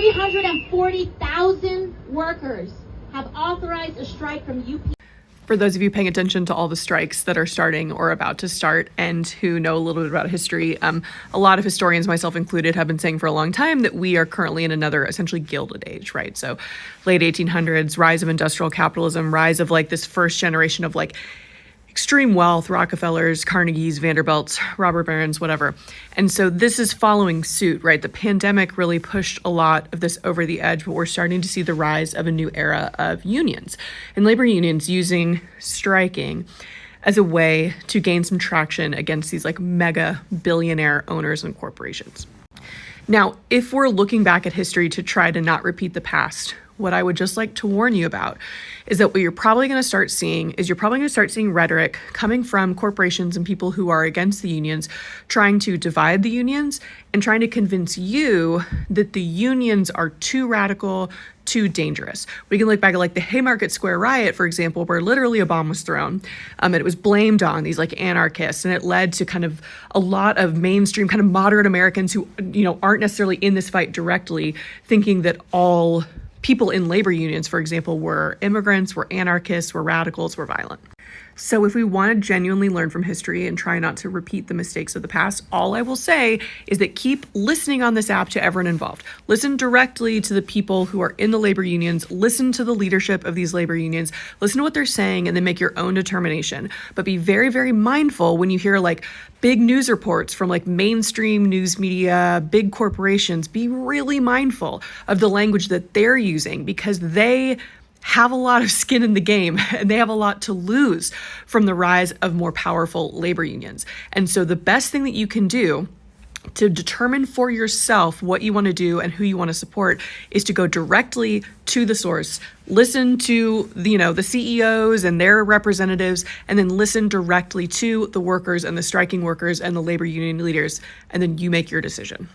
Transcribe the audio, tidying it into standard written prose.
340,000 workers have authorized a strike from UPS. For those of you paying attention to all the strikes that are starting or about to start and who know a little bit about history, a lot of historians, myself included, have been saying for a long time that we are currently in another essentially Gilded Age, right? So late 1800s, rise of industrial capitalism, rise of like this first generation of like extreme wealth, Rockefellers, Carnegies, Vanderbilts, robber barons, whatever. And so this is following suit, right? The pandemic really pushed a lot of this over the edge, but we're starting to see the rise of a new era of unions and labor unions using striking as a way to gain some traction against these like mega billionaire owners and corporations. Now, if we're looking back at history to try to not repeat the past, what I would just like to warn you about is that what you're probably going to start seeing rhetoric coming from corporations and people who are against the unions, trying to divide the unions and trying to convince you that the unions are too radical, too dangerous. We can look back at like the Haymarket Square riot, for example, where literally a bomb was thrown, and it was blamed on these like anarchists, and it led to kind of a lot of mainstream kind of moderate Americans who, aren't necessarily in this fight directly, thinking that all people in labor unions, for example, were immigrants, were anarchists, were radicals, were violent. So if we want to genuinely learn from history and try not to repeat the mistakes of the past, all I will say is that keep listening on this app to everyone involved. Listen directly to the people who are in the labor unions, listen to the leadership of these labor unions, listen to what they're saying, and then make your own determination. But be very, very mindful when you hear like big news reports from like mainstream news media, big corporations. Be really mindful of the language that they're using, because they have a lot of skin in the game and they have a lot to lose from the rise of more powerful labor unions. And so the best thing that you can do to determine for yourself what you want to do and who you want to support is to go directly to the source, listen to the CEOs and their representatives, and then listen directly to the workers and the striking workers and the labor union leaders, and then you make your decision.